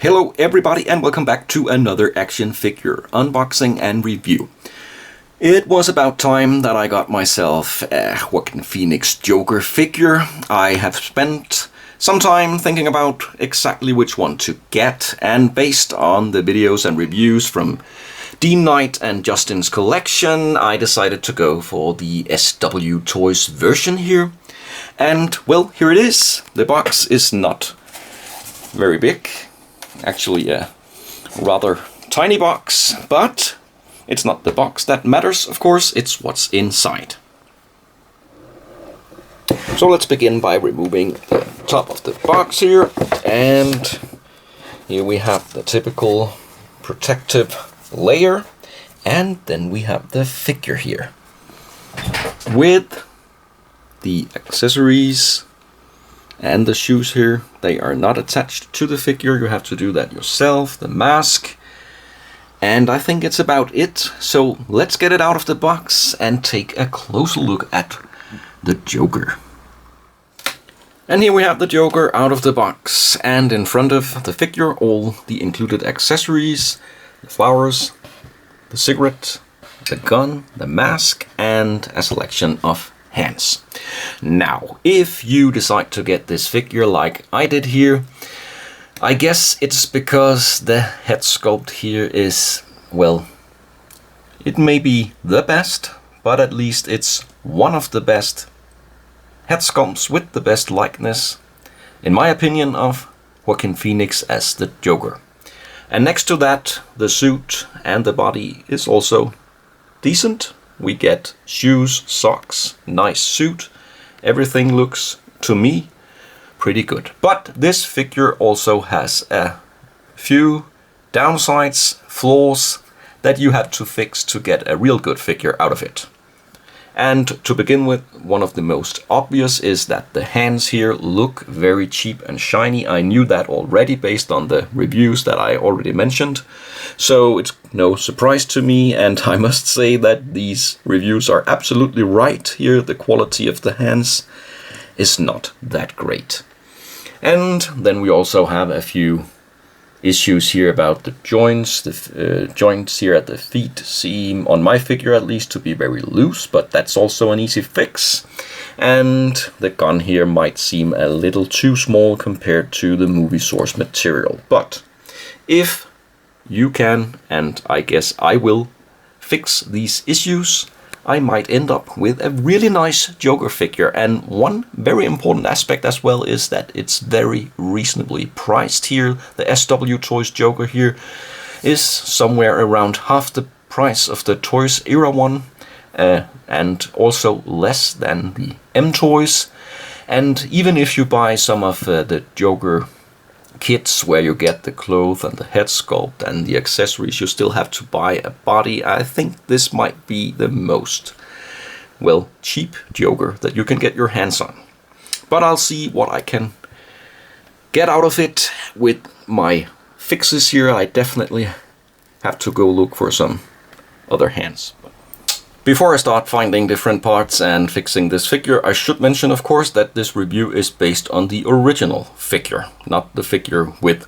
Hello everybody and welcome back to another action figure unboxing and review. It was about time that I got myself a Joaquin Phoenix Joker figure. I have spent some time thinking about exactly which one to get, and based on the videos and reviews from Dean Knight and Justin's collection, I decided to go for the SW Toys version here. And well, here it is. The box is not very big. Actually a rather tiny box, but it's not the box that matters, of course, it's what's inside. So let's begin by removing the top of the box here, and here we have the typical protective layer, and then we have the figure here with the accessories. And the shoes here, they are not attached to the figure, you have to do that yourself, the mask. And I think it's about it, so let's get it out of the box and take a closer look at the Joker. And here we have the Joker out of the box, and in front of the figure all the included accessories, the flowers, the cigarette, the gun, the mask, and a selection of hands. Now, if you decide to get this figure like I did here, I guess it's because the head sculpt here is, well, it may be the best, but at least it's one of the best head sculpts with the best likeness, in my opinion, of Joaquin Phoenix as the Joker. And next to that, the suit and the body is also decent. We get shoes, socks, nice suit. Everything looks, to me, pretty good. But this figure also has a few downsides, flaws that you have to fix to get a real good figure out of it. And to begin with, one of the most obvious is that the hands here look very cheap and shiny. I knew that already based on the reviews that I already mentioned. So it's no surprise to me, and I must say that these reviews are absolutely right here. The quality of the hands is not that great. And then we also have a few issues here about the joints. The joints here at the feet seem, on my figure at least, to be very loose, but that's also an easy fix. And the gun here might seem a little too small compared to the movie source material. But if you can, and I guess I will, fix these issues, I might end up with a really nice Joker figure. And one very important aspect as well is that it's very reasonably priced here. The SW Toys Joker here is somewhere around half the price of the Toys Era one, and also less than the M Toys. And even if you buy some of the Joker kits where you get the clothes and the head sculpt and the accessories, you still have to buy a body. I think this might be the most, well, cheap Joker that you can get your hands on. But I'll see what I can get out of it with my fixes here. I definitely have to go look for some other hands. Before I start finding different parts and fixing this figure, I should mention, of course, that this review is based on the original figure, not the figure with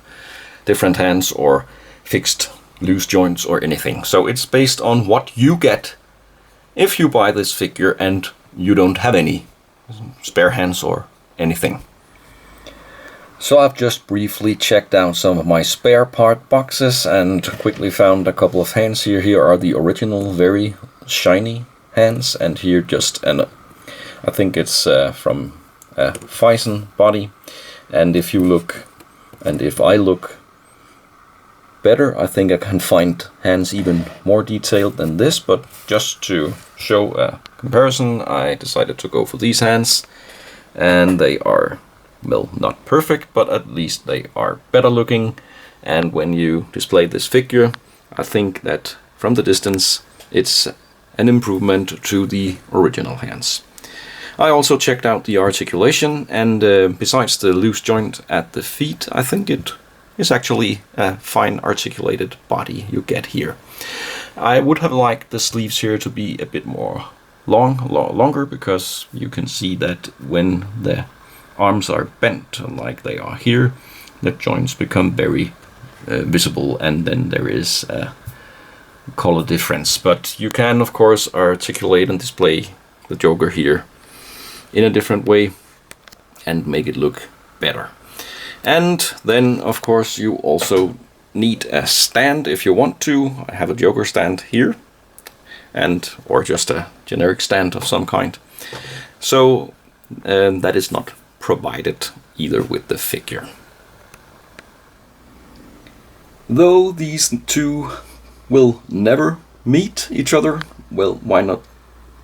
different hands or fixed loose joints or anything. So it's based on what you get if you buy this figure and you don't have any spare hands or anything. So I've just briefly checked out some of my spare part boxes and quickly found a couple of hands here. Here are the original, very shiny hands, and here just I think it's from a Phison body. And if you look, and if I look better, I think I can find hands even more detailed than this, but just to show a comparison, I decided to go for these hands, and they are, well, not perfect, but at least they are better looking. And when you display this figure, I think that from the distance it's an improvement to the original hands. I also checked out the articulation, and besides the loose joint at the feet, I think it is actually a fine articulated body you get here. I would have liked the sleeves here to be a bit more longer, because you can see that when the arms are bent like they are here, the joints become very visible, and then there is a color difference. But you can of course articulate and display the Joker here in a different way and make it look better. And then of course you also need a stand if you want to. I have a Joker stand here, and or just a generic stand of some kind. So that is not provided either with the figure. Though these two will never meet each other, well, why not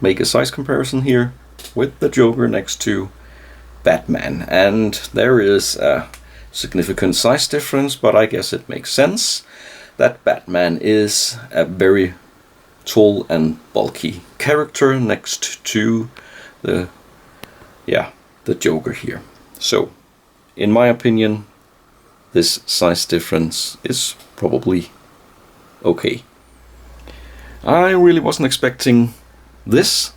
make a size comparison here with the Joker next to Batman? And there is a significant size difference, but I guess it makes sense that Batman is a very tall and bulky character next to the Joker here. So in my opinion, this size difference is probably okay. I really wasn't expecting this,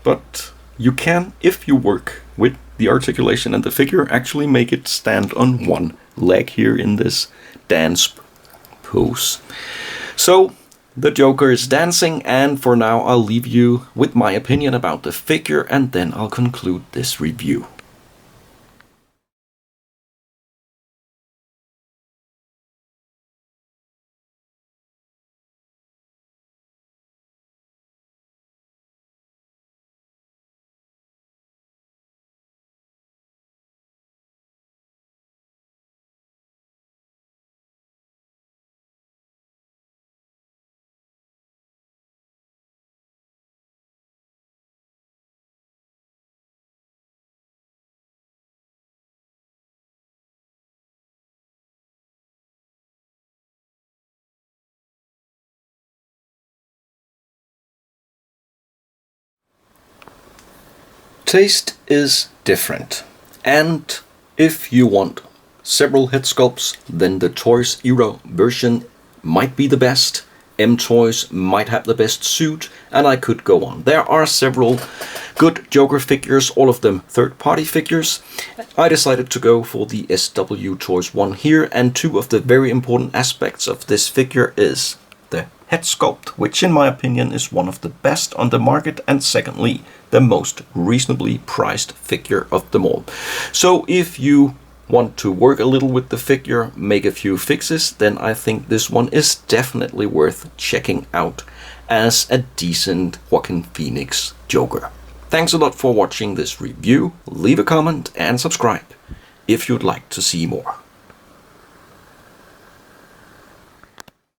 but you can, if you work with the articulation and the figure, actually make it stand on one leg here in this dance pose. So the Joker is dancing, and for now I'll leave you with my opinion about the figure, and then I'll conclude this review. Taste is different, and if you want several head sculpts, then the Toys Era version might be the best. M-Toys might have the best suit, and I could go on. There are several good Joker figures, all of them third-party figures. I decided to go for the SW Toys one here, and two of the very important aspects of this figure is the head sculpt, which in my opinion is one of the best on the market, and secondly, the most reasonably priced figure of them all. So if you want to work a little with the figure, make a few fixes, then I think this one is definitely worth checking out as a decent Joaquin Phoenix Joker. Thanks a lot for watching this review. Leave a comment and subscribe if you'd like to see more.